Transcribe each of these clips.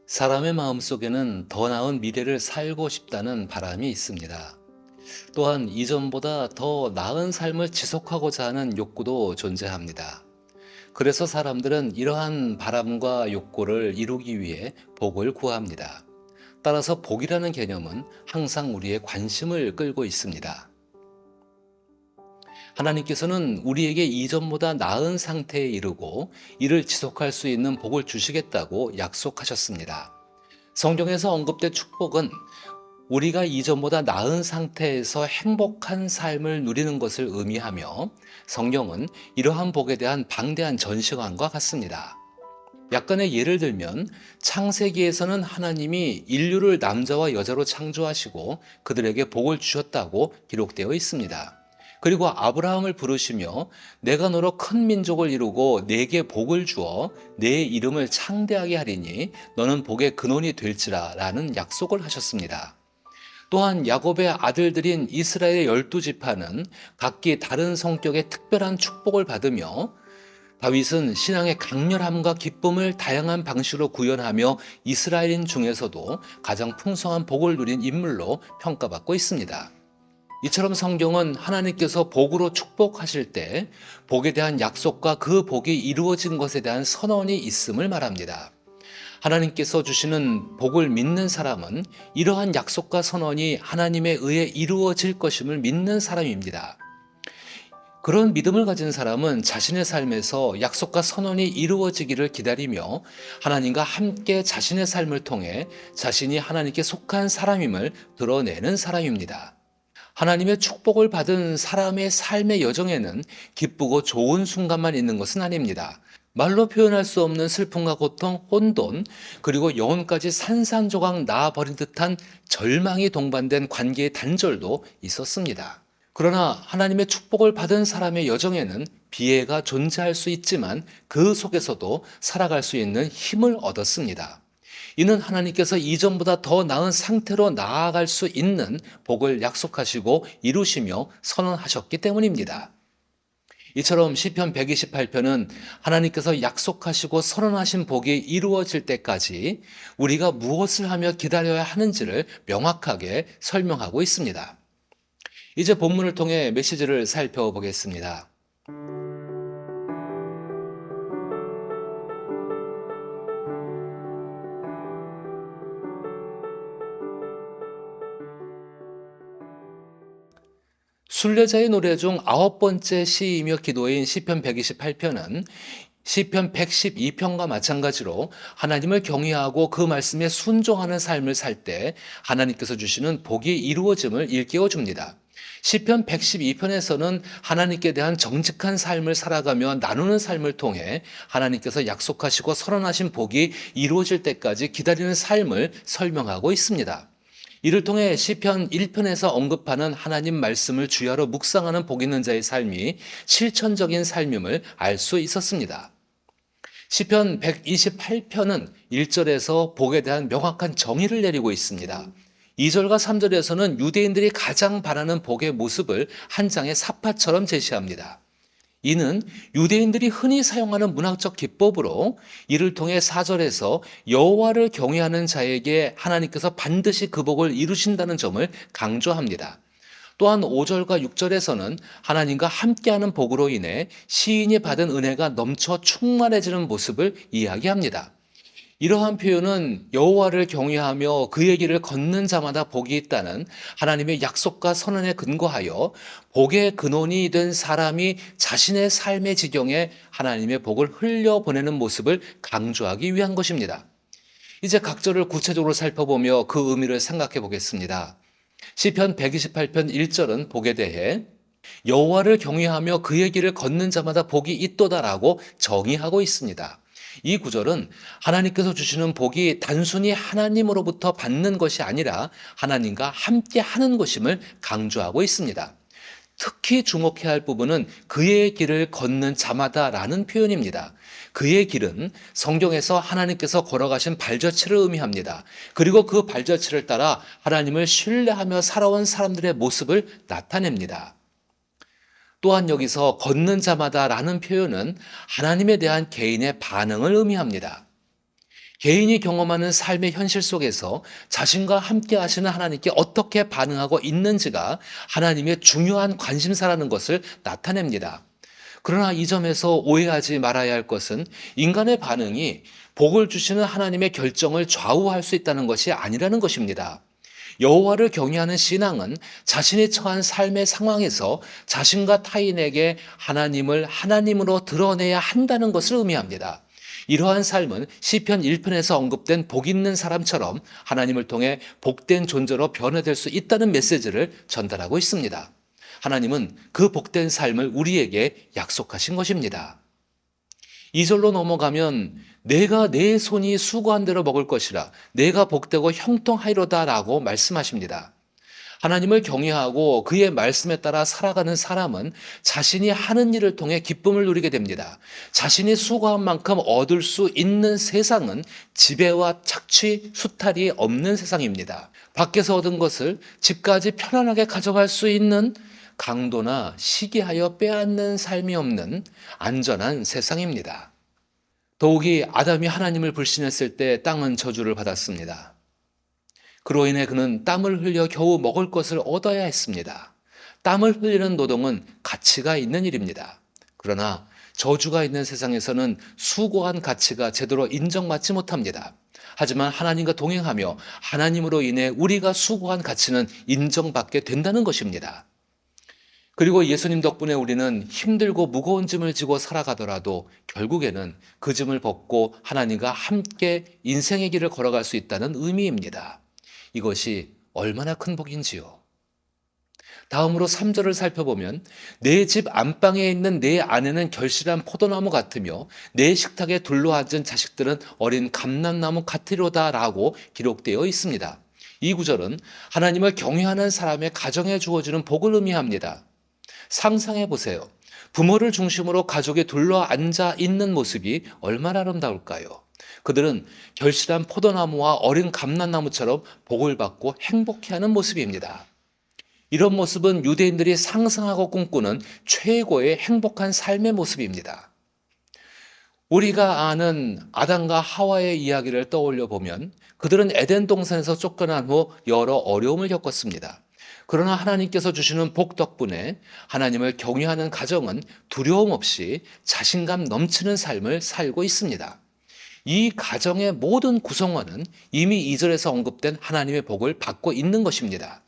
사람의 마음속에는 더 나은 미래를 살고 싶다는 바람이 있습니다. 또한 이전보다 더 나은 삶을 지속하고자 하는 욕구도 존재합니다. 그래서 사람들은 이러한 바람과 욕구를 이루기 위해 복을 구합니다. 따라서 복이라는 개념은 항상 우리의 관심을 끌고 있습니다. 하나님께서는 우리에게 이전보다 나은 상태에 이르고 이를 지속할 수 있는 복을 주시겠다고 약속하셨습니다. 성경에서 언급된 축복은 우리가 이전보다 나은 상태에서 행복한 삶을 누리는 것을 의미하며, 성경은 이러한 복에 대한 방대한 전시관과 같습니다. 약간의 예를 들면 창세기에서는 하나님이 인류를 남자와 여자로 창조하시고 그들에게 복을 주셨다고 기록되어 있습니다. 그리고 아브라함을 부르시며 내가 너로 큰 민족을 이루고 네게 복을 주어 내 이름을 창대하게 하리니 너는 복의 근원이 될지라 라는 약속을 하셨습니다. 또한 야곱의 아들들인 이스라엘의 12지파는 각기 다른 성격의 특별한 축복을 받으며, 다윗은 신앙의 강렬함과 기쁨을 다양한 방식으로 구현하며 이스라엘인 중에서도 가장 풍성한 복을 누린 인물로 평가받고 있습니다. 이처럼 성경은 하나님께서 복으로 축복하실 때 복에 대한 약속과 그 복이 이루어진 것에 대한 선언이 있음을 말합니다. 하나님께서 주시는 복을 믿는 사람은 이러한 약속과 선언이 하나님에 의해 이루어질 것임을 믿는 사람입니다. 그런 믿음을 가진 사람은 자신의 삶에서 약속과 선언이 이루어지기를 기다리며 하나님과 함께 자신의 삶을 통해 자신이 하나님께 속한 사람임을 드러내는 사람입니다. 하나님의 축복을 받은 사람의 삶의 여정에는 기쁘고 좋은 순간만 있는 것은 아닙니다. 말로 표현할 수 없는 슬픔과 고통, 혼돈, 그리고 영혼까지 산산조각 나아버린 듯한 절망이 동반된 관계의 단절도 있었습니다. 그러나 하나님의 축복을 받은 사람의 여정에는 비애가 존재할 수 있지만 그 속에서도 살아갈 수 있는 힘을 얻었습니다. 이는 하나님께서 이전보다 더 나은 상태로 나아갈 수 있는 복을 약속하시고 이루시며 선언하셨기 때문입니다. 이처럼 시편 128편은 하나님께서 약속하시고 선언하신 복이 이루어질 때까지 우리가 무엇을 하며 기다려야 하는지를 명확하게 설명하고 있습니다. 이제 본문을 통해 메시지를 살펴보겠습니다. 순례자의 노래 중 9번째 시이며 기도인 시편 128편은 시편 112편과 마찬가지로 하나님을 경외하고 그 말씀에 순종하는 삶을 살 때 하나님께서 주시는 복이 이루어짐을 일깨워 줍니다. 시편 112편에서는 하나님께 대한 정직한 삶을 살아가며 나누는 삶을 통해 하나님께서 약속하시고 선언하신 복이 이루어질 때까지 기다리는 삶을 설명하고 있습니다. 이를 통해 시편 1편에서 언급하는 하나님 말씀을 주야로 묵상하는 복 있는 자의 삶이 실천적인 삶임을 알 수 있었습니다. 시편 128편은 1절에서 복에 대한 명확한 정의를 내리고 있습니다. 2절과 3절에서는 유대인들이 가장 바라는 복의 모습을 한 장의 사파처럼 제시합니다. 이는 유대인들이 흔히 사용하는 문학적 기법으로 이를 통해 4절에서 여호와를 경외하는 자에게 하나님께서 반드시 그 복을 이루신다는 점을 강조합니다. 또한 5절과 6절에서는 하나님과 함께하는 복으로 인해 시인이 받은 은혜가 넘쳐 충만해지는 모습을 이야기합니다. 이러한 표현은 여호와를 경외하며 그의 길을 걷는 자마다 복이 있다는 하나님의 약속과 선언에 근거하여 복의 근원이 된 사람이 자신의 삶의 지경에 하나님의 복을 흘려보내는 모습을 강조하기 위한 것입니다. 이제 각 절을 구체적으로 살펴보며 그 의미를 생각해 보겠습니다. 시편 128편 1절은 복에 대해 여호와를 경외하며 그의 길을 걷는 자마다 복이 있도다라고 정의하고 있습니다. 이 구절은 하나님께서 주시는 복이 단순히 하나님으로부터 받는 것이 아니라 하나님과 함께 하는 것임을 강조하고 있습니다. 특히 주목해야 할 부분은 그의 길을 걷는 자마다라는 표현입니다. 그의 길은 성경에서 하나님께서 걸어가신 발자취를 의미합니다. 그리고 그 발자취를 따라 하나님을 신뢰하며 살아온 사람들의 모습을 나타냅니다. 또한 여기서 걷는 자마다라는 표현은 하나님에 대한 개인의 반응을 의미합니다. 개인이 경험하는 삶의 현실 속에서 자신과 함께 하시는 하나님께 어떻게 반응하고 있는지가 하나님의 중요한 관심사라는 것을 나타냅니다. 그러나 이 점에서 오해하지 말아야 할 것은 인간의 반응이 복을 주시는 하나님의 결정을 좌우할 수 있다는 것이 아니라는 것입니다. 여호와를 경외하는 신앙은 자신이 처한 삶의 상황에서 자신과 타인에게 하나님을 하나님으로 드러내야 한다는 것을 의미합니다. 이러한 삶은 시편 1편에서 언급된 복 있는 사람처럼 하나님을 통해 복된 존재로 변화될 수 있다는 메시지를 전달하고 있습니다. 하나님은 그 복된 삶을 우리에게 약속하신 것입니다. 2절로 넘어가면 내가 내 손이 수고한 대로 먹을 것이라 내가 복되고 형통하리로다 라고 말씀하십니다. 하나님을 경외하고 그의 말씀에 따라 살아가는 사람은 자신이 하는 일을 통해 기쁨을 누리게 됩니다. 자신이 수고한 만큼 얻을 수 있는 세상은 지배와 착취, 수탈이 없는 세상입니다. 밖에서 얻은 것을 집까지 편안하게 가져갈 수 있는 강도나 시기하여 빼앗는 삶이 없는 안전한 세상입니다. 더욱이 아담이 하나님을 불신했을 때 땅은 저주를 받았습니다. 그로 인해 그는 땀을 흘려 겨우 먹을 것을 얻어야 했습니다. 땀을 흘리는 노동은 가치가 있는 일입니다. 그러나 저주가 있는 세상에서는 수고한 가치가 제대로 인정받지 못합니다. 하지만 하나님과 동행하며 하나님으로 인해 우리가 수고한 가치는 인정받게 된다는 것입니다. 그리고 예수님 덕분에 우리는 힘들고 무거운 짐을 지고 살아가더라도 결국에는 그 짐을 벗고 하나님과 함께 인생의 길을 걸어갈 수 있다는 의미입니다. 이것이 얼마나 큰 복인지요. 다음으로 3절을 살펴보면 내 집 안방에 있는 내 아내는 결실한 포도나무 같으며 내 식탁에 둘러앉은 자식들은 어린 감람나무 같으로다 라고 기록되어 있습니다. 이 구절은 하나님을 경외하는 사람의 가정에 주어지는 복을 의미합니다. 상상해 보세요. 부모를 중심으로 가족이 둘러앉아 있는 모습이 얼마나 아름다울까요? 그들은 결실한 포도나무와 어린 감람나무처럼 복을 받고 행복해하는 모습입니다. 이런 모습은 유대인들이 상상하고 꿈꾸는 최고의 행복한 삶의 모습입니다. 우리가 아는 아담과 하와의 이야기를 떠올려 보면 그들은 에덴 동산에서 쫓겨난 후 여러 어려움을 겪었습니다. 그러나 하나님께서 주시는 복 덕분에 하나님을 경외하는 가정은 두려움 없이 자신감 넘치는 삶을 살고 있습니다. 이 가정의 모든 구성원은 이미 2절에서 언급된 하나님의 복을 받고 있는 것입니다.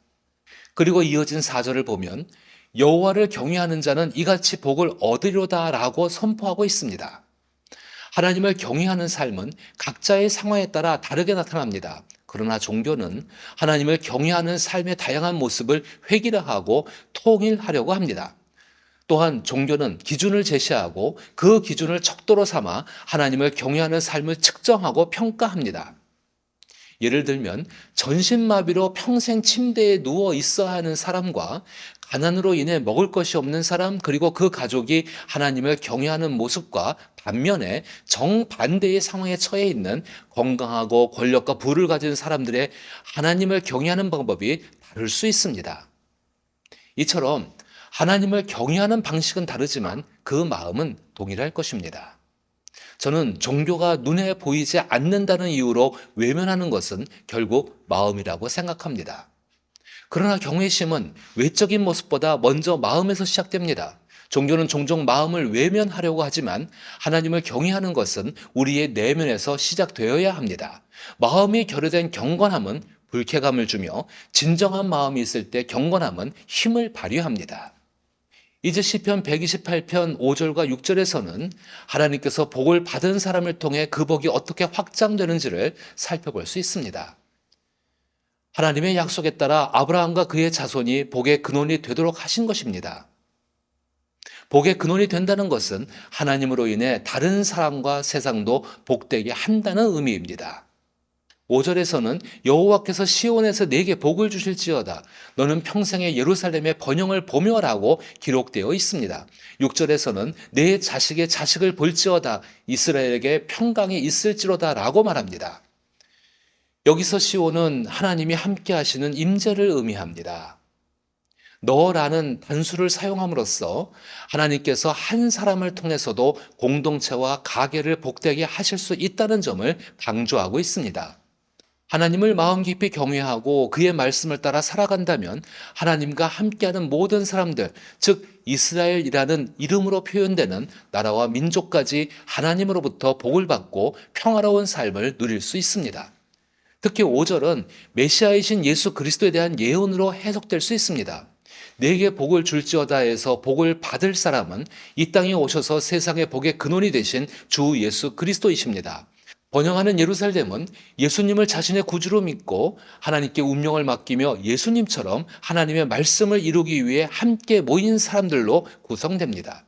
그리고 이어진 4절을 보면 여호와를 경외하는 자는 이같이 복을 얻으리로다라고 선포하고 있습니다. 하나님을 경외하는 삶은 각자의 상황에 따라 다르게 나타납니다. 그러나 종교는 하나님을 경외하는 삶의 다양한 모습을 획일화하고 통일하려고 합니다. 또한 종교는 기준을 제시하고 그 기준을 척도로 삼아 하나님을 경외하는 삶을 측정하고 평가합니다. 예를 들면 전신마비로 평생 침대에 누워 있어야 하는 사람과 가난으로 인해 먹을 것이 없는 사람 그리고 그 가족이 하나님을 경외하는 모습과 반면에 정반대의 상황에 처해 있는 건강하고 권력과 부를 가진 사람들의 하나님을 경외하는 방법이 다를 수 있습니다. 이처럼 하나님을 경외하는 방식은 다르지만 그 마음은 동일할 것입니다. 저는 종교가 눈에 보이지 않는다는 이유로 외면하는 것은 결국 마음이라고 생각합니다. 그러나 경외심은 외적인 모습보다 먼저 마음에서 시작됩니다. 종교는 종종 마음을 외면하려고 하지만 하나님을 경외하는 것은 우리의 내면에서 시작되어야 합니다. 마음이 결여된 경건함은 불쾌감을 주며 진정한 마음이 있을 때 경건함은 힘을 발휘합니다. 이제 시편 128편 5절과 6절에서는 하나님께서 복을 받은 사람을 통해 그 복이 어떻게 확장되는지를 살펴볼 수 있습니다. 하나님의 약속에 따라 아브라함과 그의 자손이 복의 근원이 되도록 하신 것입니다. 복의 근원이 된다는 것은 하나님으로 인해 다른 사람과 세상도 복되게 한다는 의미입니다. 5절에서는 여호와께서 시온에서 내게 복을 주실지어다. 너는 평생에 예루살렘의 번영을 보며라고 기록되어 있습니다. 6절에서는 내 자식의 자식을 볼지어다. 이스라엘에게 평강이 있을지로다 라고 말합니다. 여기서 시온은 하나님이 함께 하시는 임재를 의미합니다. 너라는 단수를 사용함으로써 하나님께서 한 사람을 통해서도 공동체와 가게를 복되게 하실 수 있다는 점을 강조하고 있습니다. 하나님을 마음 깊이 경외하고 그의 말씀을 따라 살아간다면 하나님과 함께하는 모든 사람들, 즉 이스라엘이라는 이름으로 표현되는 나라와 민족까지 하나님으로부터 복을 받고 평화로운 삶을 누릴 수 있습니다. 특히 5절은 메시아이신 예수 그리스도에 대한 예언으로 해석될 수 있습니다. 내게 복을 줄지어다에서 복을 받을 사람은 이 땅에 오셔서 세상의 복의 근원이 되신 주 예수 그리스도이십니다. 번영하는 예루살렘은 예수님을 자신의 구주로 믿고 하나님께 운명을 맡기며 예수님처럼 하나님의 말씀을 이루기 위해 함께 모인 사람들로 구성됩니다.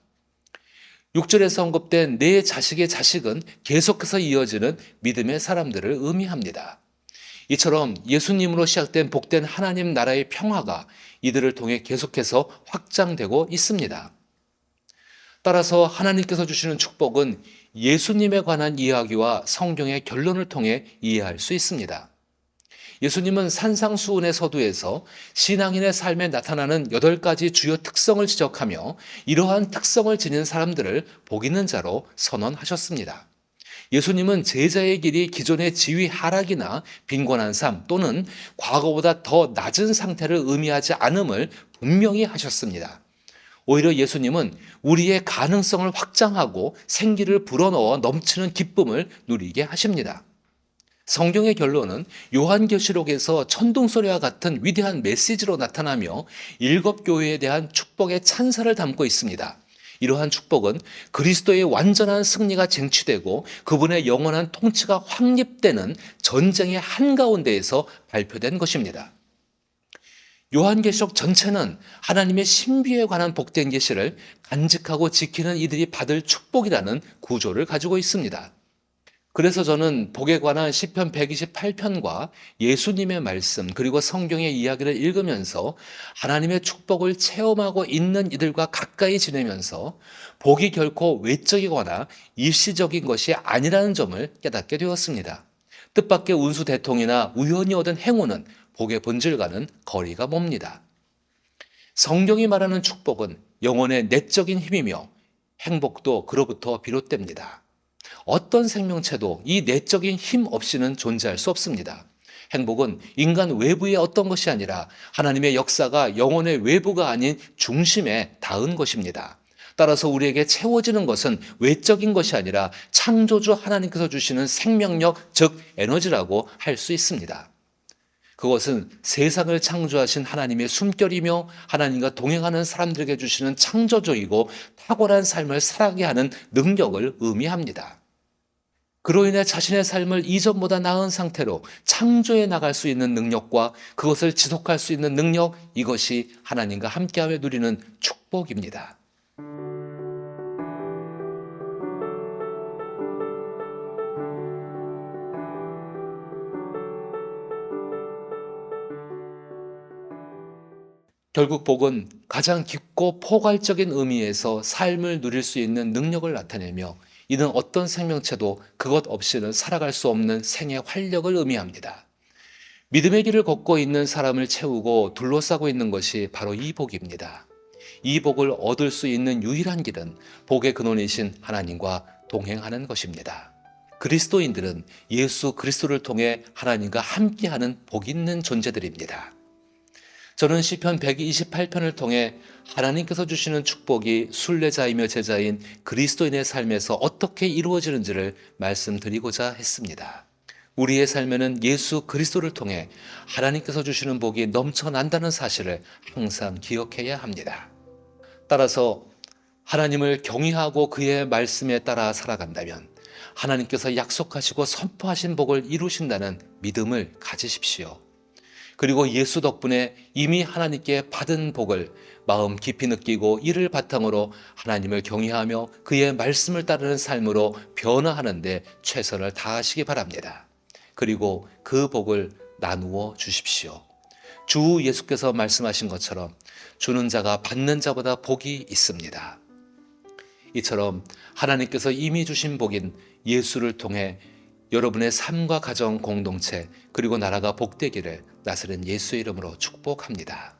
6절에서 언급된 내 자식의 자식은 계속해서 이어지는 믿음의 사람들을 의미합니다. 이처럼 예수님으로 시작된 복된 하나님 나라의 평화가 이들을 통해 계속해서 확장되고 있습니다. 따라서 하나님께서 주시는 축복은 예수님에 관한 이야기와 성경의 결론을 통해 이해할 수 있습니다. 예수님은 산상수훈의 서두에서 신앙인의 삶에 나타나는 8가지 주요 특성을 지적하며 이러한 특성을 지닌 사람들을 복 있는 자로 선언하셨습니다. 예수님은 제자의 길이 기존의 지위 하락이나 빈곤한 삶 또는 과거보다 더 낮은 상태를 의미하지 않음을 분명히 하셨습니다. 오히려 예수님은 우리의 가능성을 확장하고 생기를 불어넣어 넘치는 기쁨을 누리게 하십니다. 성경의 결론은 요한계시록에서 천둥소리와 같은 위대한 메시지로 나타나며 7교회에 대한 축복의 찬사를 담고 있습니다. 이러한 축복은 그리스도의 완전한 승리가 쟁취되고 그분의 영원한 통치가 확립되는 전쟁의 한가운데에서 발표된 것입니다. 요한계시록 전체는 하나님의 신비에 관한 복된 계시를 간직하고 지키는 이들이 받을 축복이라는 구조를 가지고 있습니다. 그래서 저는 복에 관한 시편 128편과 예수님의 말씀 그리고 성경의 이야기를 읽으면서 하나님의 축복을 체험하고 있는 이들과 가까이 지내면서 복이 결코 외적이거나 일시적인 것이 아니라는 점을 깨닫게 되었습니다. 뜻밖의 운수 대통이나 우연히 얻은 행운은 복의 본질과는 거리가 멉니다. 성경이 말하는 축복은 영혼의 내적인 힘이며 행복도 그로부터 비롯됩니다. 어떤 생명체도 이 내적인 힘 없이는 존재할 수 없습니다. 행복은 인간 외부의 어떤 것이 아니라 하나님의 역사가 영혼의 외부가 아닌 중심에 닿은 것입니다. 따라서 우리에게 채워지는 것은 외적인 것이 아니라 창조주 하나님께서 주시는 생명력, 즉 에너지라고 할 수 있습니다. 그것은 세상을 창조하신 하나님의 숨결이며 하나님과 동행하는 사람들에게 주시는 창조적이고 탁월한 삶을 살아가게 하는 능력을 의미합니다. 그로 인해 자신의 삶을 이전보다 나은 상태로 창조해 나갈 수 있는 능력과 그것을 지속할 수 있는 능력, 이것이 하나님과 함께하며 누리는 축복입니다. 결국 복은 가장 깊고 포괄적인 의미에서 삶을 누릴 수 있는 능력을 나타내며 이는 어떤 생명체도 그것 없이는 살아갈 수 없는 생의 활력을 의미합니다. 믿음의 길을 걷고 있는 사람을 채우고 둘러싸고 있는 것이 바로 이 복입니다. 이 복을 얻을 수 있는 유일한 길은 복의 근원이신 하나님과 동행하는 것입니다. 그리스도인들은 예수 그리스도를 통해 하나님과 함께하는 복 있는 존재들입니다. 저는 시편 128편을 통해 하나님께서 주시는 축복이 순례자이며 제자인 그리스도인의 삶에서 어떻게 이루어지는지를 말씀드리고자 했습니다. 우리의 삶에는 예수 그리스도를 통해 하나님께서 주시는 복이 넘쳐난다는 사실을 항상 기억해야 합니다. 따라서 하나님을 경외하고 그의 말씀에 따라 살아간다면 하나님께서 약속하시고 선포하신 복을 이루신다는 믿음을 가지십시오. 그리고 예수 덕분에 이미 하나님께 받은 복을 마음 깊이 느끼고 이를 바탕으로 하나님을 경외하며 그의 말씀을 따르는 삶으로 변화하는 데 최선을 다하시기 바랍니다. 그리고 그 복을 나누어 주십시오. 주 예수께서 말씀하신 것처럼 주는 자가 받는 자보다 복이 있습니다. 이처럼 하나님께서 이미 주신 복인 예수를 통해 여러분의 삶과 가정 공동체 그리고 나라가 복되기를 나사렛 예수의 이름으로 축복합니다.